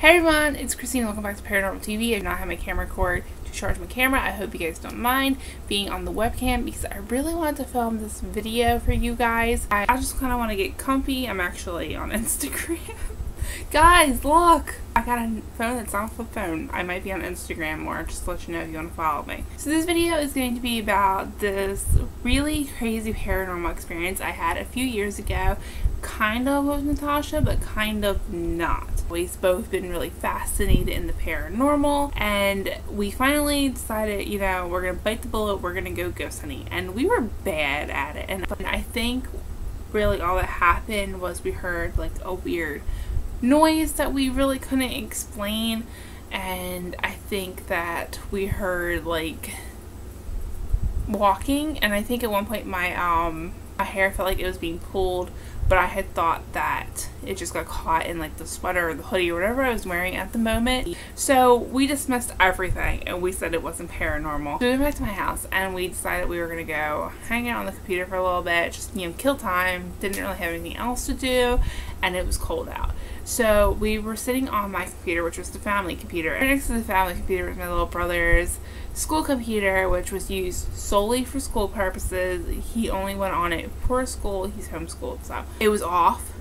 Hey everyone, it's Christine. Welcome back to Paranormal TV. I do not have my camera cord to charge my camera. I hope you guys don't mind being on the webcam because I really wanted to film this video for you guys. I just kind of want to get comfy. I'm actually on Instagram. Guys, look! I got a phone that's not a flip phone. I might be on Instagram more, just to let you know if you want to follow me. So this video is going to be about this really crazy paranormal experience I had a few years ago. Kind of with Natasha, but kind of not. We've both been really fascinated in the paranormal, and we finally decided, you know, we're gonna bite the bullet, we're gonna go ghost hunting. And we were bad at it, and I think really all that happened was we heard like a weird noise that we really couldn't explain, and I think that we heard like walking, and I think at one point my hair felt like it was being pulled, but I had thought that it just got caught in like the sweater or the hoodie or whatever I was wearing at the moment. So we dismissed everything and we said it wasn't paranormal. So we went back to my house and we decided we were gonna go hang out on the computer for a little bit, just, you know, kill time. Didn't really have anything else to do, and it was cold out. So we were sitting on my computer, which was the family computer. And next to the family computer was my little brother's school computer, which was used solely for school purposes. He only went on it for school. He's homeschooled, so it was off.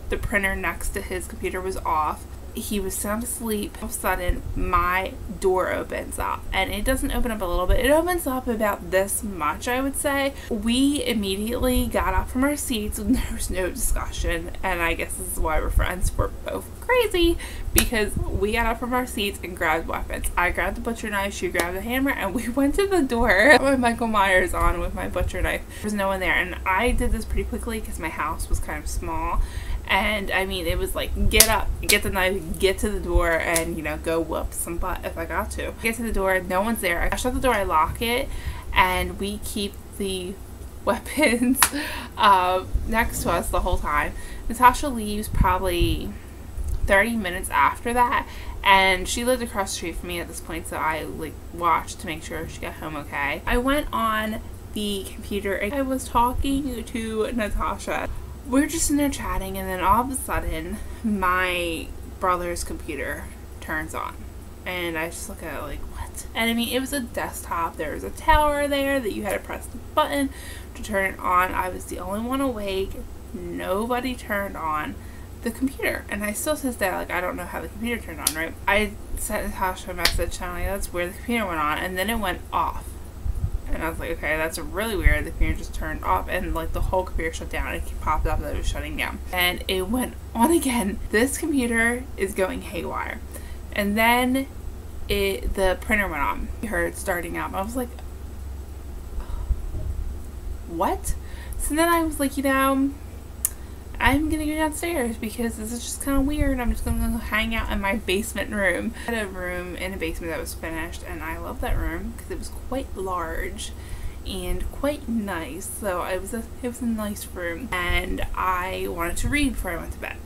The printer next to his computer was off. He was sound asleep. All of a sudden, my door opens up, and it doesn't open up a little bit. It opens up about this much, I would say. We immediately got up from our seats, and there was no discussion, and I guess this is why we're friends. We're both crazy, because we got up from our seats and grabbed weapons. I grabbed the butcher knife, she grabbed the hammer, and we went to the door with Michael Myers on with my butcher knife. There was no one there, and I did this pretty quickly because my house was kind of small. And I mean, it was like, get up, get the knife, get to the door, and, you know, go whoop some butt if I got to. Get to the door, no one's there. I shut the door, I lock it, and we keep the weapons next to us the whole time. Natasha leaves probably 30 minutes after that, and she lived across the street from me at this point, so I like watched to make sure she got home okay. I went on the computer and I was talking to Natasha. We were just in there chatting, and then all of a sudden my brother's computer turns on, and I just look at it like, what? And I mean, it was a desktop. There was a tower there that you had to press the button to turn it on. I was the only one awake. Nobody turned on the computer, and I still to this day, like, I don't know how the computer turned on, right? I sent Natasha a message telling me that's where the computer went on, and then it went off. And I was like, okay, that's really weird. The computer just turned off, and like the whole computer shut down. It popped up that it was shutting down, and it went on again. This computer is going haywire, and then the printer went on. I heard it starting up. I was like, what? So then I was like, you know, I'm gonna go downstairs because this is just kind of weird. I'm just gonna go hang out in my basement room. I had a room in a basement that was finished, and I love that room because it was quite large and quite nice. So it was a nice room, and I wanted to read before I went to bed.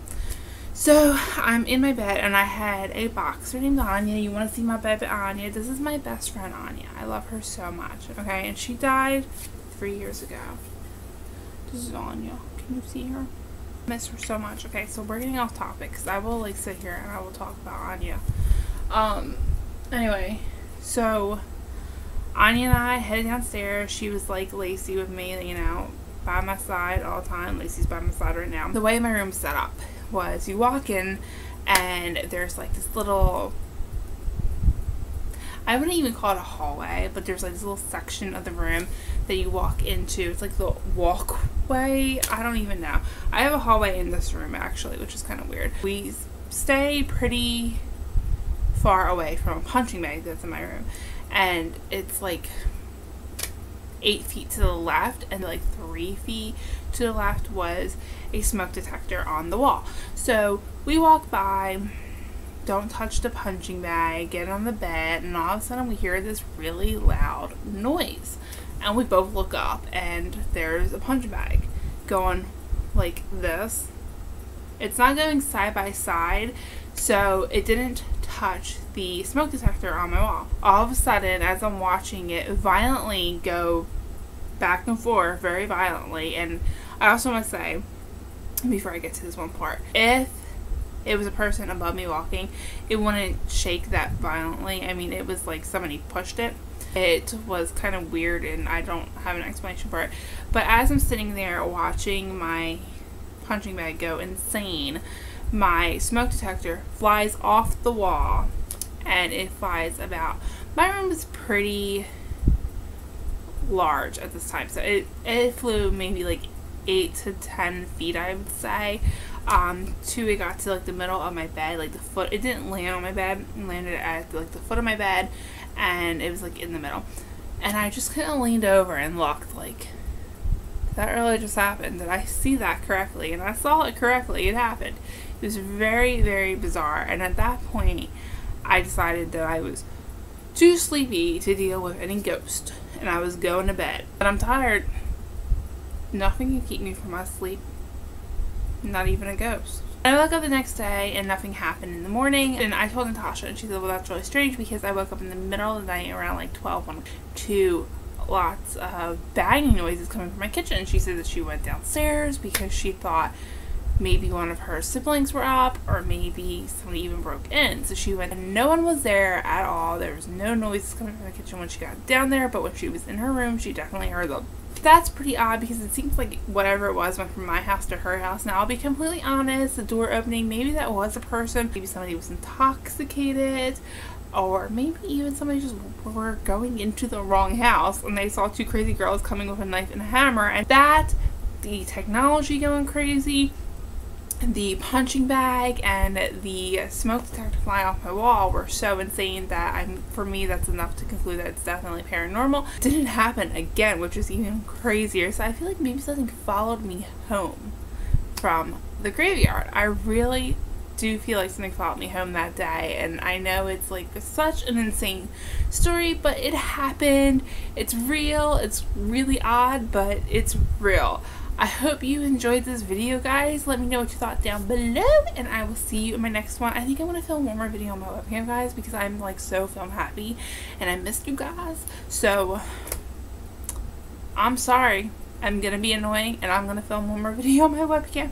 So I'm in my bed, and I had a boxer named Anya. You want to see my baby Anya? This is my best friend Anya. I love her so much. Okay, and she died 3 years ago. This is Anya. Can you see her? Miss her so much. Okay, so we're getting off topic because I will like sit here and I will talk about Anya. Anyway, so Anya and I headed downstairs. She was like Lacey with me, you know, by my side all the time. Lacey's by my side right now. The way my room's set up was you walk in and there's like this little, I wouldn't even call it a hallway, but there's like this little section of the room that you walk into. It's like the walkway. I don't even know. I have a hallway in this room actually, which is kind of weird. We stay pretty far away from a punching bag that's in my room, and it's like 8 feet to the left, and like 3 feet to the left was a smoke detector on the wall. So we walk by, don't touch the punching bag, get on the bed, and all of a sudden we hear this really loud noise. And we both look up, and there's a punching bag going like this. It's not going side by side, so it didn't touch the smoke detector on my wall. All of a sudden, as I'm watching it violently go back and forth, very violently, and I also want to say, before I get to this one part, if it was a person above me walking, it wouldn't shake that violently. I mean, it was like somebody pushed it. It was kind of weird, and I don't have an explanation for it. But as I'm sitting there watching my punching bag go insane, my smoke detector flies off the wall, and it flies about, my room is pretty large at this time, so it flew maybe like 8 to 10 feet, I would say. It got to like the middle of my bed, like the foot, it didn't land on my bed, it landed at like the foot of my bed, and it was like in the middle, and I just kind of leaned over and looked like, that really just happened. Did I see that correctly? And I saw it correctly. It happened. It was very, very bizarre. And at that point, I decided that I was too sleepy to deal with any ghost, and I was going to bed. But I'm tired. Nothing can keep me from my sleep. Not even a ghost. I woke up the next day and nothing happened in the morning, and I told Natasha, and she said, well, that's really strange, because I woke up in the middle of the night around like 12 to lots of banging noises coming from my kitchen. She said that she went downstairs because she thought maybe one of her siblings were up, or maybe somebody even broke in. So she went, and no one was there at all. There was no noises coming from the kitchen when she got down there, but when she was in her room, she definitely heard them. That's pretty odd, because it seems like whatever it was went from my house to her house. Now, I'll be completely honest, the door opening, maybe that was a person, maybe somebody was intoxicated, or maybe even somebody just were going into the wrong house and they saw two crazy girls coming with a knife and a hammer. And that, the technology going crazy, the punching bag, and the smoke detector flying off my wall were so insane that for me, that's enough to conclude that it's definitely paranormal. It didn't happen again, which is even crazier. So I feel like maybe something followed me home from the graveyard. I really do feel like something followed me home that day, and I know it's like such an insane story, but it happened. It's real. It's really odd, but it's real. I hope you enjoyed this video, guys. Let me know what you thought down below, and I will see you in my next one. I think I'm going to film one more video on my webcam, guys, because I'm like so film happy and I missed you guys. So I'm sorry. I'm going to be annoying, and I'm going to film one more video on my webcam.